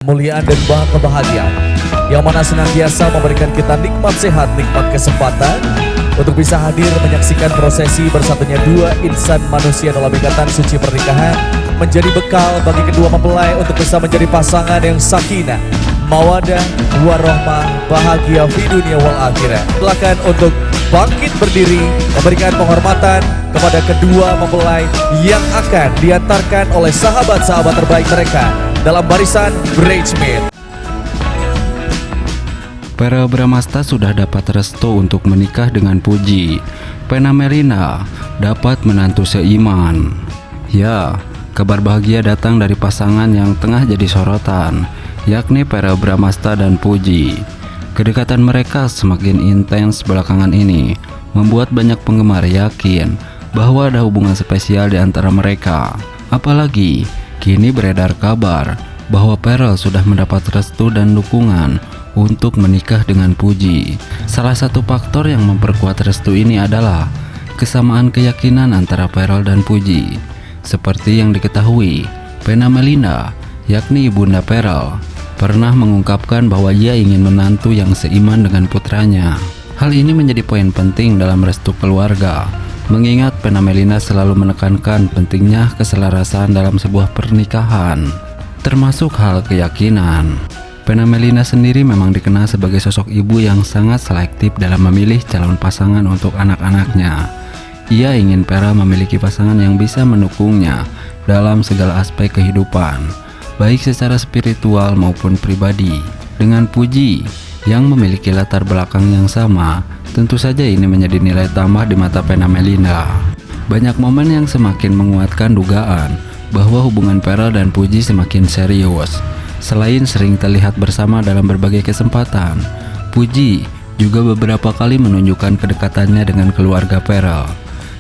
Kemuliaan dan kebahagiaan yang mana senantiasa memberikan kita nikmat sehat, nikmat kesempatan untuk bisa hadir menyaksikan prosesi bersatunya dua insan manusia dalam ikatan suci pernikahan, menjadi bekal bagi kedua mempelai untuk bisa menjadi pasangan yang sakinah, mawadah, warohmah, bahagia di dunia wal akhirat. Silakan untuk bangkit berdiri memberikan penghormatan kepada kedua mempelai yang akan diantarkan oleh sahabat-sahabat terbaik mereka dalam barisan bridesmaid. Para Bramasta sudah dapat restu untuk menikah dengan Puji. Pena Melina dapat menantu seiman. Ya, kabar bahagia datang dari pasangan yang tengah jadi sorotan, yakni para Bramasta dan Puji. Kedekatan mereka semakin intens belakangan ini, membuat banyak penggemar yakin bahwa ada hubungan spesial di antara mereka. Apalagi kini beredar kabar bahwa Perel sudah mendapat restu dan dukungan untuk menikah dengan Puji. Salah satu faktor yang memperkuat restu ini adalah kesamaan keyakinan antara Perel dan Puji. Seperti yang diketahui, Pena Melina, yakni ibunda Perel, pernah mengungkapkan bahwa ia ingin menantu yang seiman dengan putranya. Hal ini menjadi poin penting dalam restu keluarga, mengingat Pena Melina selalu menekankan pentingnya keselarasan dalam sebuah pernikahan, termasuk hal keyakinan. Pena Melina sendiri memang dikenal sebagai sosok ibu yang sangat selektif dalam memilih calon pasangan untuk anak-anaknya. Ia ingin Perel memiliki pasangan yang bisa mendukungnya dalam segala aspek kehidupan, baik secara spiritual maupun pribadi. Dengan Puji yang memiliki latar belakang yang sama, tentu saja ini menjadi nilai tambah di mata Pena Melina. Banyak momen yang semakin menguatkan dugaan bahwa hubungan Perel dan Puji semakin serius. Selain sering terlihat bersama dalam berbagai kesempatan, Puji juga beberapa kali menunjukkan kedekatannya dengan keluarga Perel.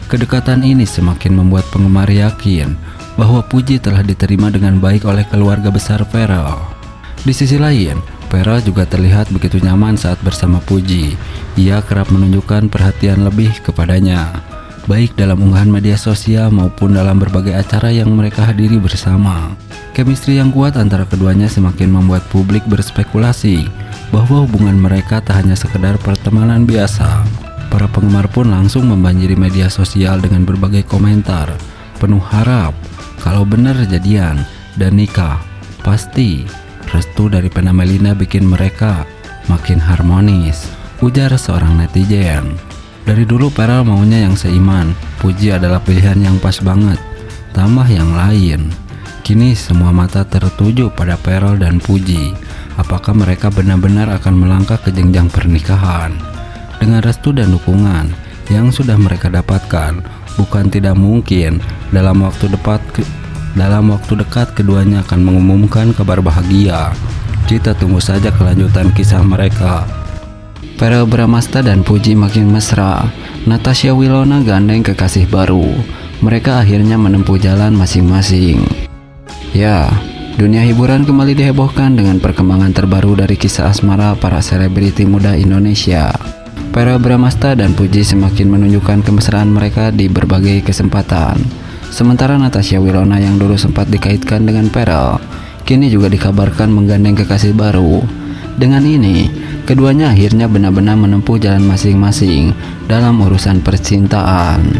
Kedekatan ini semakin membuat penggemar yakin bahwa Puji telah diterima dengan baik oleh keluarga besar Perel. Di sisi lain, Perel juga terlihat begitu nyaman saat bersama Puji. Ia kerap menunjukkan perhatian lebih kepadanya, baik dalam unggahan media sosial maupun dalam berbagai acara yang mereka hadiri bersama. Chemistry yang kuat antara keduanya semakin membuat publik berspekulasi bahwa hubungan mereka tak hanya sekedar pertemanan biasa. Para penggemar pun langsung membanjiri media sosial dengan berbagai komentar penuh harap kalau benar jadian dan nikah, pasti restu dari Pena Melina bikin mereka makin harmonis, ujar seorang netizen. Dari dulu Perel maunya yang seiman, Puji adalah pilihan yang pas banget, tambah yang lain. Kini semua mata tertuju pada Perel dan Puji. Apakah mereka benar-benar akan melangkah ke jenjang pernikahan? Dengan restu dan dukungan yang sudah mereka dapatkan, bukan tidak mungkin dalam waktu dekat keduanya akan mengumumkan kabar bahagia. Kita tunggu saja kelanjutan kisah mereka. Perel Bramasta dan Puji makin mesra. Natasha Wilona gandeng kekasih baru. Mereka akhirnya menempuh jalan masing-masing. Ya, dunia hiburan kembali dihebohkan dengan perkembangan terbaru dari kisah asmara para selebriti muda Indonesia. Perel Bramasta dan Puji semakin menunjukkan kemesraan mereka di berbagai kesempatan. Sementara Natasha Wilona yang dulu sempat dikaitkan dengan Perel, kini juga dikabarkan menggandeng kekasih baru. Dengan ini, keduanya akhirnya benar-benar menempuh jalan masing-masing dalam urusan percintaan.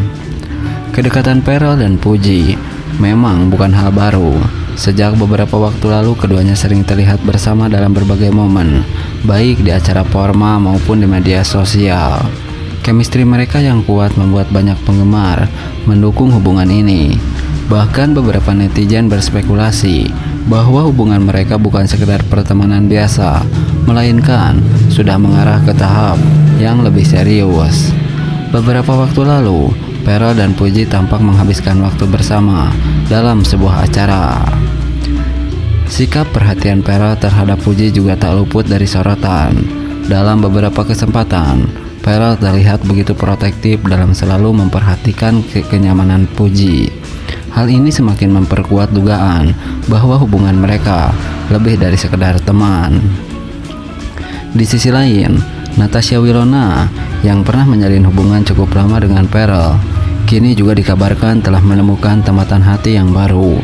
Kedekatan Perel dan Puji memang bukan hal baru. Sejak beberapa waktu lalu keduanya sering terlihat bersama dalam berbagai momen, baik di acara formal maupun di media sosial. Chemistry mereka yang kuat membuat banyak penggemar mendukung hubungan ini. Bahkan beberapa netizen berspekulasi bahwa hubungan mereka bukan sekedar pertemanan biasa, melainkan sudah mengarah ke tahap yang lebih serius. Beberapa waktu lalu, Perel dan Puji tampak menghabiskan waktu bersama dalam sebuah acara. Sikap perhatian Perel terhadap Puji juga tak luput dari sorotan. Dalam beberapa kesempatan, Perel terlihat begitu protektif dalam selalu memperhatikan kenyamanan Puji. Hal ini semakin memperkuat dugaan bahwa hubungan mereka lebih dari sekedar teman. Di sisi lain, Natasha Wilona yang pernah menjalin hubungan cukup lama dengan Perel, kini juga dikabarkan telah menemukan tempatan hati yang baru.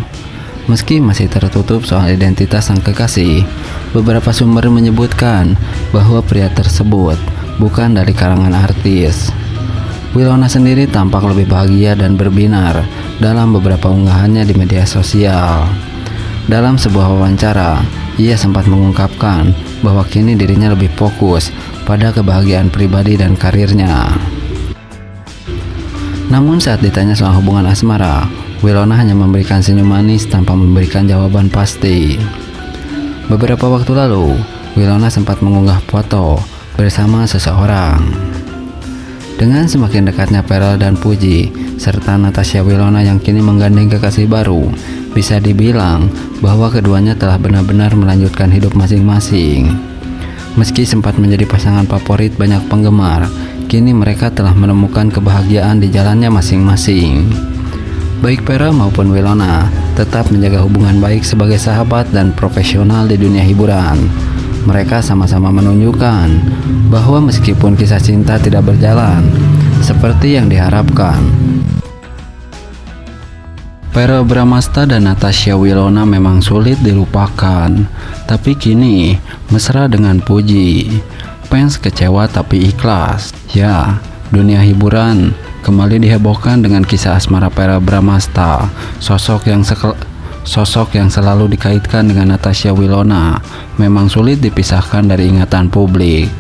Meski masih tertutup soal identitas sang kekasih, beberapa sumber menyebutkan bahwa pria tersebut bukan dari kalangan artis. Winona sendiri tampak lebih bahagia dan berbinar dalam beberapa unggahannya di media sosial. Dalam sebuah wawancara, ia sempat mengungkapkan bahwa kini dirinya lebih fokus pada kebahagiaan pribadi dan karirnya. Namun saat ditanya soal hubungan asmara, Winona hanya memberikan senyum manis tanpa memberikan jawaban pasti. Beberapa waktu lalu, Winona sempat mengunggah foto bersama seseorang. Dengan semakin dekatnya Pharrell dan Puji, serta Natasha Winona yang kini menggandeng kekasih baru, bisa dibilang bahwa keduanya telah benar-benar melanjutkan hidup masing-masing. Meski sempat menjadi pasangan favorit banyak penggemar, kini mereka telah menemukan kebahagiaan di jalannya masing-masing. Baik Pharrell maupun Winona tetap menjaga hubungan baik sebagai sahabat dan profesional di dunia hiburan. Mereka sama-sama menunjukkan bahwa meskipun kisah cinta tidak berjalan seperti yang diharapkan, Pharrell Bramasta dan Natasha Winona memang sulit dilupakan. Tapi kini mesra dengan Puji. Fans kecewa tapi ikhlas. Ya, dunia hiburan kembali dihebohkan dengan kisah asmara Pharrell Bramasta, sosok yang selalu dikaitkan dengan Natasha Winona memang sulit dipisahkan dari ingatan publik.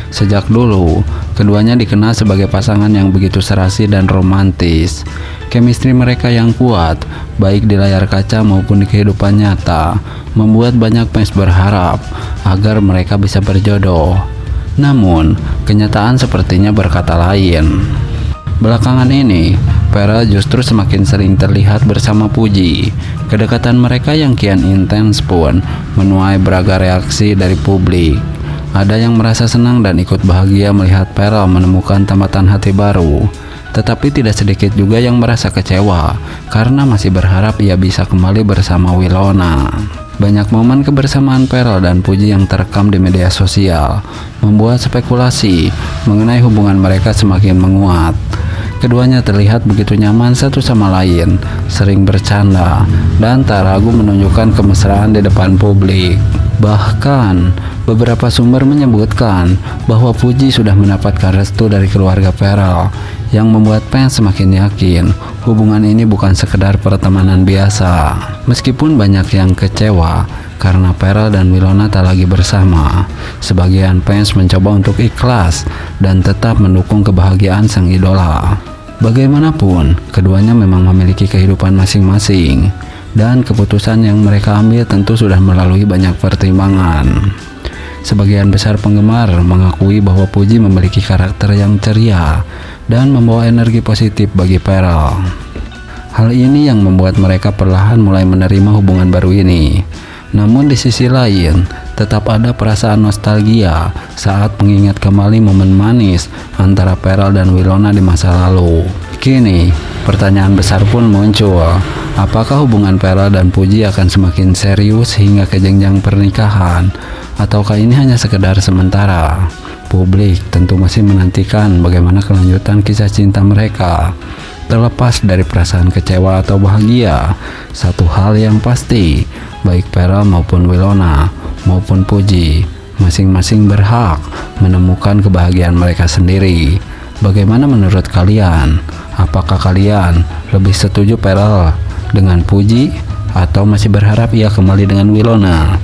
Sejak dulu, keduanya dikenal sebagai pasangan yang begitu serasi dan romantis. Chemistry mereka yang kuat, baik di layar kaca maupun di kehidupan nyata, membuat banyak fans berharap agar mereka bisa berjodoh. Namun, kenyataan sepertinya berkata lain. Belakangan ini, Pharrell justru semakin sering terlihat bersama Puji. Kedekatan mereka yang kian intens pun menuai beragam reaksi dari publik. Ada yang merasa senang dan ikut bahagia melihat Pharrell menemukan tambatan hati baru. Tetapi tidak sedikit juga yang merasa kecewa karena masih berharap ia bisa kembali bersama Winona. Banyak momen kebersamaan Pharrell dan Puji yang terekam di media sosial membuat spekulasi mengenai hubungan mereka semakin menguat. Keduanya terlihat begitu nyaman satu sama lain, sering bercanda, dan tak ragu menunjukkan kemesraan di depan publik. Bahkan, beberapa sumber menyebutkan bahwa Puji sudah mendapatkan restu dari keluarga Pharrell, yang membuat fans semakin yakin hubungan ini bukan sekedar pertemanan biasa. Meskipun banyak yang kecewa karena Pharrell dan Winona tak lagi bersama, sebagian fans mencoba untuk ikhlas dan tetap mendukung kebahagiaan sang idola. Bagaimanapun, keduanya memang memiliki kehidupan masing-masing, dan keputusan yang mereka ambil tentu sudah melalui banyak pertimbangan. Sebagian besar penggemar mengakui bahwa Puji memiliki karakter yang ceria dan membawa energi positif bagi Pharrell. Hal ini yang membuat mereka perlahan mulai menerima hubungan baru ini. Namun di sisi lain, tetap ada perasaan nostalgia saat mengingat kembali momen manis antara Pharrell dan Winona di masa lalu. Kini, pertanyaan besar pun muncul. Apakah hubungan Pharrell dan Puji akan semakin serius hingga ke jenjang pernikahan? Ataukah ini hanya sekedar sementara? Publik tentu masih menantikan bagaimana kelanjutan kisah cinta mereka. Terlepas dari perasaan kecewa atau bahagia, satu hal yang pasti, baik Pharrell maupun Winona maupun Puji masing-masing berhak menemukan kebahagiaan mereka sendiri. Bagaimana menurut kalian? Apakah kalian lebih setuju Pharrell dengan Puji atau masih berharap ia kembali dengan Winona?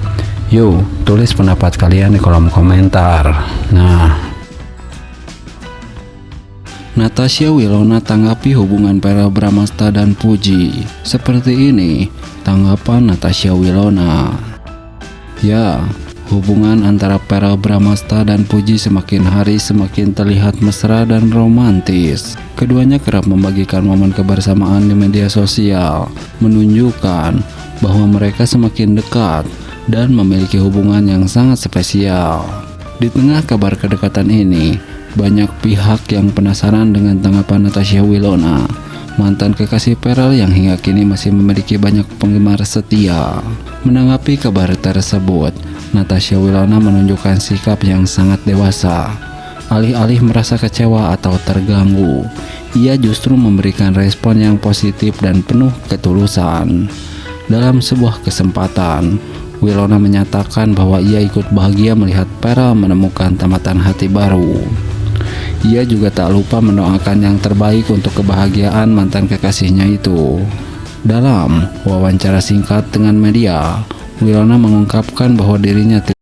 Yuk, tulis pendapat kalian di kolom komentar. Natasha Winona tanggapi hubungan Pharrell Bramasta dan Puji. Seperti ini tanggapan Natasha Winona. Ya, hubungan antara Pharrell Bramasta dan Puji semakin hari semakin terlihat mesra dan romantis. Keduanya kerap membagikan momen kebersamaan di media sosial, menunjukkan bahwa mereka semakin dekat dan memiliki hubungan yang sangat spesial. Di tengah kabar kedekatan ini, banyak pihak yang penasaran dengan tanggapan Natasha Winona, mantan kekasih Pharrell yang hingga kini masih memiliki banyak penggemar setia. Menanggapi kabar tersebut, Natasha Winona menunjukkan sikap yang sangat dewasa. Alih-alih merasa kecewa atau terganggu, ia justru memberikan respon yang positif dan penuh ketulusan. Dalam sebuah kesempatan, Winona menyatakan bahwa ia ikut bahagia melihat Pearl menemukan tamatan hati baru. Ia juga tak lupa mendoakan yang terbaik untuk kebahagiaan mantan kekasihnya itu. Dalam wawancara singkat dengan media, Winona mengungkapkan bahwa dirinya